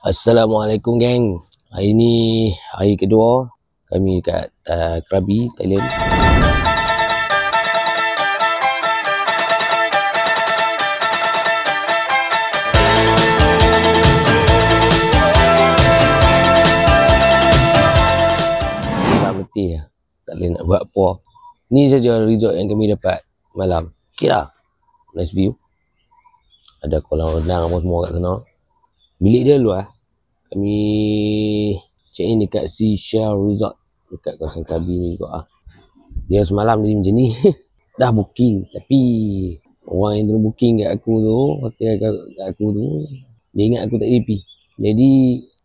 Assalamualaikum geng. Hari ni hari kedua kami kat Krabi, Thailand. Tak mesti lah. Tak boleh nak buat apa. Ni saja resort yang kami dapat malam. Okey lah. Nice view. Ada kolam renang apa semua kat sana. Bilik dia luar. Kami check in dekat Seashell Resort dekat kawasan Krabi ni juga. Dia semalam jadi macam ni. Dah booking, tapi orang yang terus booking kat aku tu, hotel kat aku tu, dia ingat aku tak JP. Jadi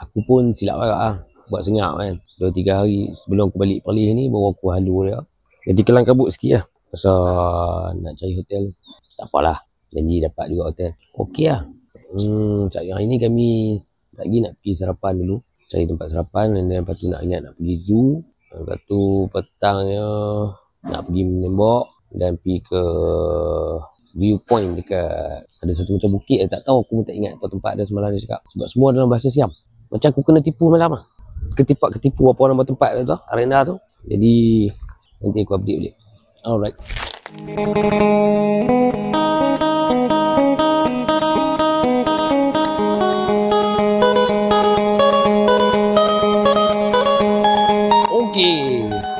aku pun silap agak lah. Buat senyap kan. 2-3 hari sebelum aku balik Perlis ni baru aku halu dia. Jadi kelang kabut sikit lah pasal nak cari hotel. Tak apalah, janji dapat juga hotel. Okey lah. Hari ni kami lagi nak pergi sarapan dulu, cari tempat sarapan, dan lepas tu nak pergi zoo, lepas tu petangnya nak pergi menembak dan pergi ke viewpoint dekat ada satu macam bukit. Tak tahu, aku pun tak ingat apa tempat dia semalam dia cakap, sebab semua dalam bahasa Siam. Macam aku kena tipu malam lah, ketipu apa nama tempat tu, arena tu. Jadi nanti aku update balik. Alright.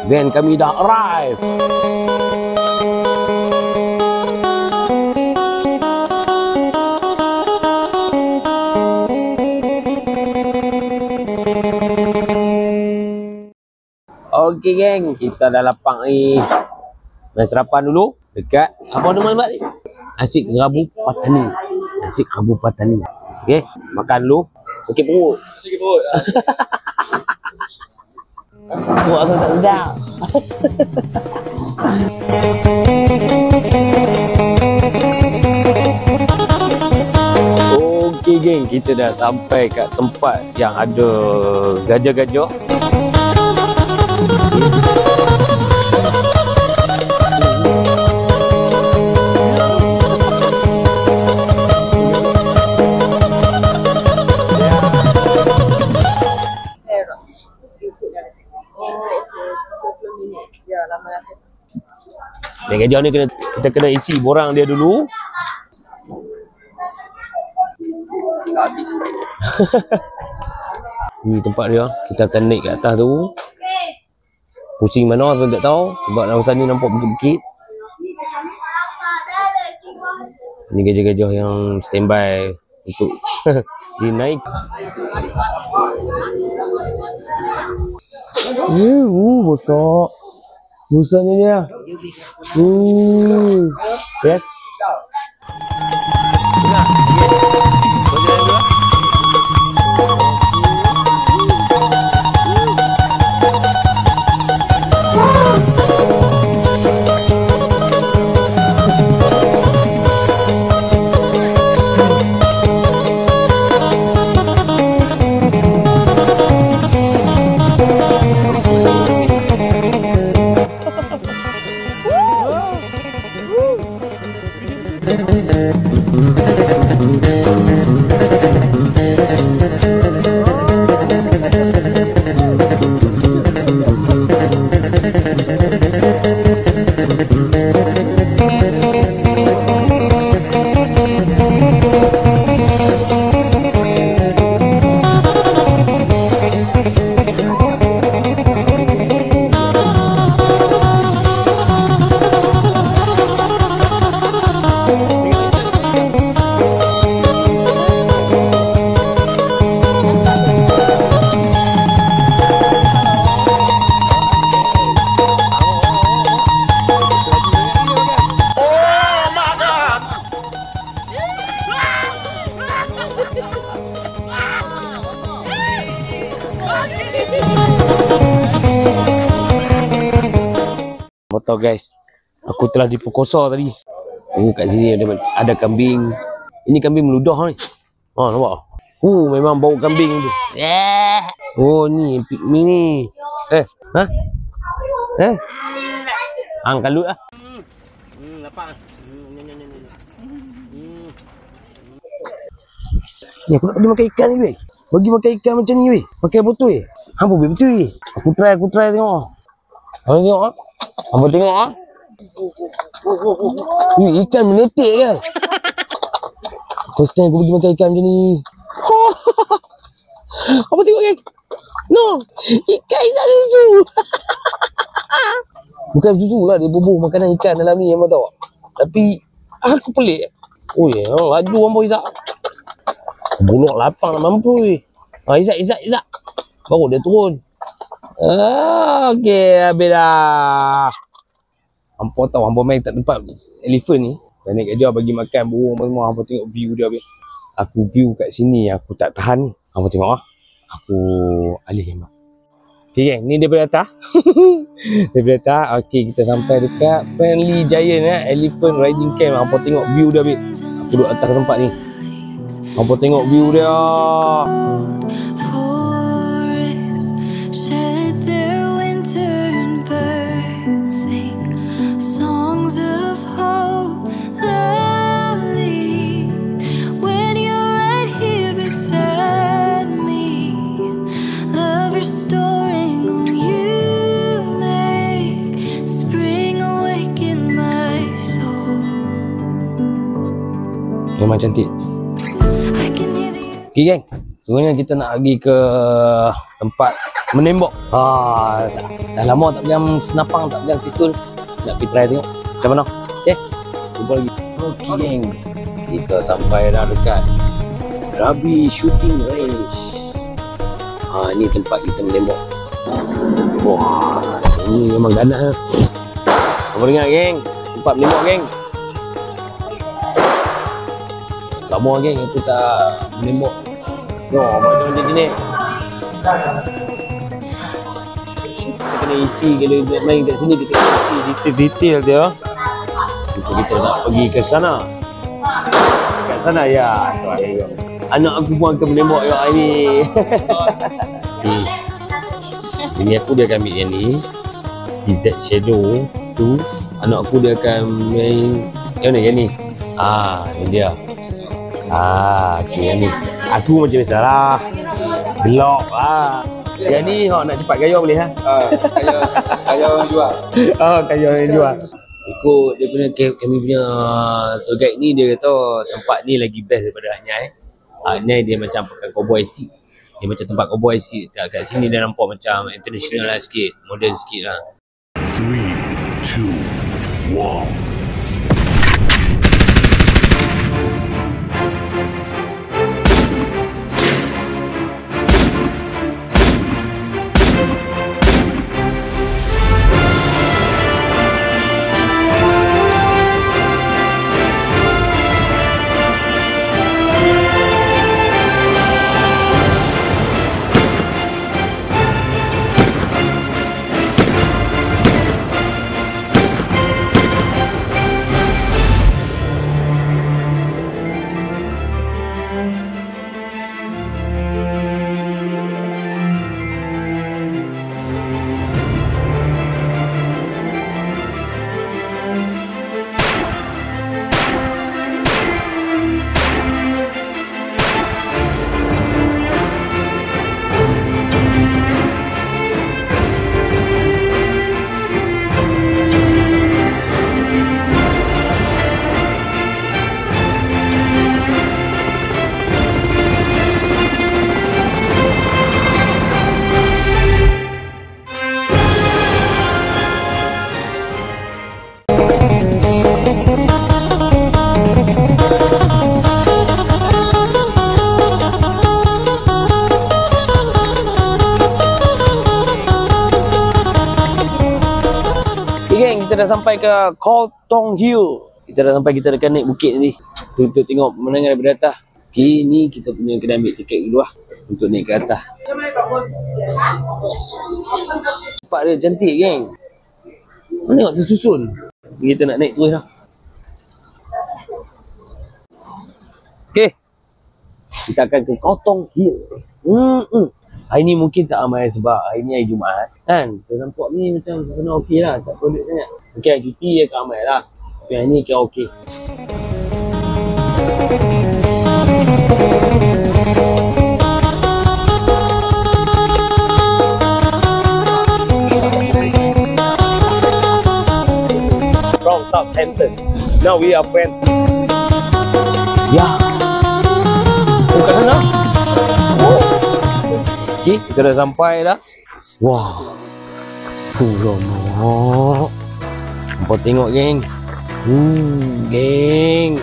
Van kami dah arrive. Okey geng, kita dah lapang ni. Main sarapan dulu dekat apa nama tempat ni? Nasi Kerabu Patani. Nasi Kerabu Patani. Okey, makan dulu. Sakit perut. Sakit perut. Buat aku tak sedap. Okey geng, kita dah sampai kat tempat yang ada gajah-gajah. Dan gajah ni kita kena isi borang dia dulu. Ni tempat dia. Kita akan naik ke atas tu. Pusing mana pun tak tahu, sebab dalam sana ni nampak bukit-bukit. Ni gajah-gajah yang standby untuk dinaik. Besar. Busanya dia. Yes. Betul guys, aku telah diperkosa tadi. Kat sini ada kambing. Ini kambing meludah ni. Nampak? Memang bau kambing tu. Oh ni pigmi ni. Hang kalut lah. Lapar. Ni aku nak pergi makan ikan ni, weh. Bagi makan ikan macam ni weh. Pakai botol weh. Hampa betul weh. Aku try tengok. Hampa tengok ah. Hampa tengok ah. Ni ikan menetek kan. First time aku pergi makan ikan macam ni. Apa tengok kan? No, ikan tak susu. Bukan susu lah, dia bubuh makanan ikan dalam ni, emang tahu. Tapi aku pelik. Oh ya, laju hampa Izzat. Buluk lapang nak mampu weh. Izzat. Baru dia turun. Okey, habis dah. Hampa tahu, hampa main tak tempat elephant ni. Dan naik kerja bagi makan burung apa semua. Hampa tengok view dia habis. Aku view kat sini, aku tak tahan ni. Hampa tengok ah. Aku alih tembak. Okay geng, ni daripada atas. Daripada atas, okay, kita sampai dekat Friendly Giant Elephant Riding Camp. Hampa tengok view dia habis. Aku duduk atas tempat ni. Hampa tengok view dia. Memang cantik. Okay geng, sebenarnya kita nak pergi ke tempat menembak. Dah lama tak pegang senapang, tak pegang pistol. Nak pergi try tengok macam mana. Okay, jumpa lagi. Okay geng, kita sampai dah dekat Krabi Shooting Range. Ini tempat kita menembak. Wah, ini memang ganas. Kamu dengar geng, tempat menembak geng. Lama geng, aku tak menembak. Macam ni. Kita kena isi, kalau main kat sini kita kena isi detail dia. Kita nak pergi ke sana. Kat sana ya. Anak aku pun akan menembak yang ini. Ini aku dia akan ambil yang ni. CZ Shadow tu. Anak aku dia akan main yang ni. Ni dia. Okay, yang ni. Aku macam biasalah. Gelap lah. Yang ni nak cepat gaya boleh lah. Kaya orang jual. Kaya orang jual. Ikut dia punya, kami punya tour guide ni, dia kata tempat ni lagi best daripada Anyai. Anyai dia macam pakai cowboy sikit. Dia macam tempat cowboy sikit. Kat sini dia nampak macam international lah sikit. Modern sikit lah. 3, 2, 1. Kita dah sampai ke Kotong Hill. Kita dah sampai, kita akan naik bukit ni untuk tengok pemandangan daripada atas. Okay, ni kita punya kena ambil tiket dulu lah untuk naik ke atas. Tempat dia cantik geng. Mana tengok tersusun. Kita nak naik terus lah. Okay, kita akan ke Kotong Hill. Hari ni mungkin tak ramai sebab hari ni hari Jumaat kan. Kita nampak ni macam suasana okey lah, tak pelik sangat. Okey, hari cuti akan ramai lah. Tapi hari ni kira okey. center. Now we are friends. Ya. Oh, kat sana. Oh. Okay, kita dah sampai dah. Wah. Alamak. Hampa tengok, geng. Geng.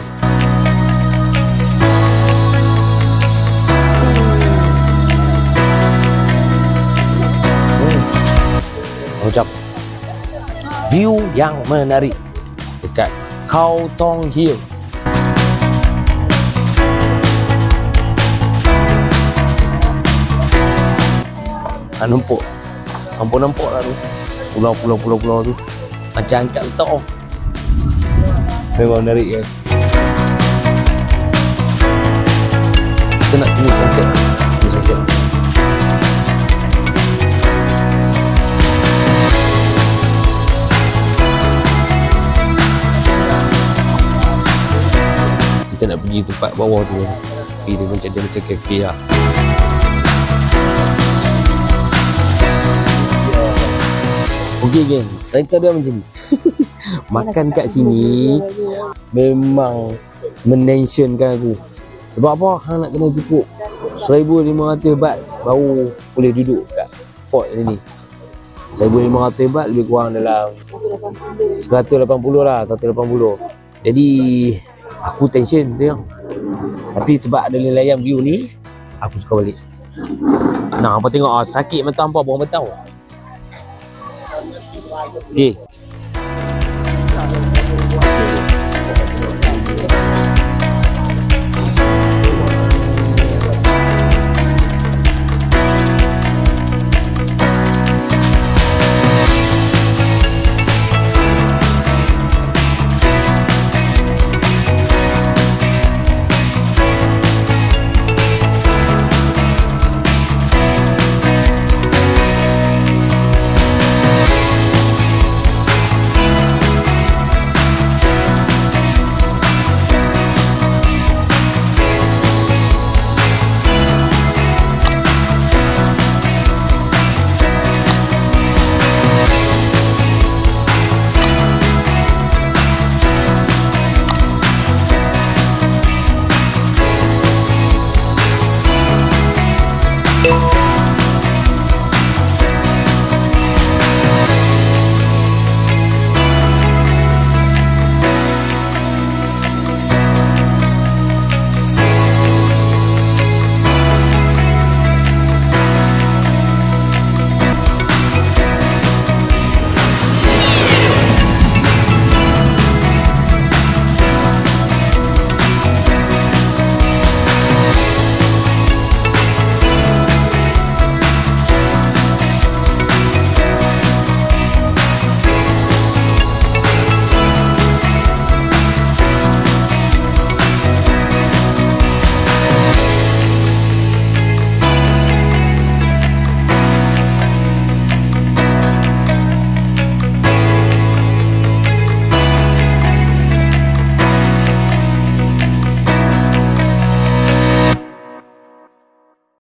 Ucap view yang menarik dekat Khao Thong Hill. Nampak. Nampak lah tu. Pulau tu. Macam angkat letak oh. Memang menarik kan. Kita nak tunggu sunset. Kita nak pergi tempat bawah tu. Tapi dia macam cafe lah. Okey geng, cerita dia macam ni. Makan kat sini memang menensionkan aku. Sebab apa? Hang nak kena cukup 1,500 baht baru boleh duduk kat port ni. 1,500 baht lebih kurang dalam 180 lah, 180. Jadi aku tension tengok. Tapi sebab ada layan view ni, aku suka balik. Nah, apa tengok sakit mata hampa buang betau. Okey.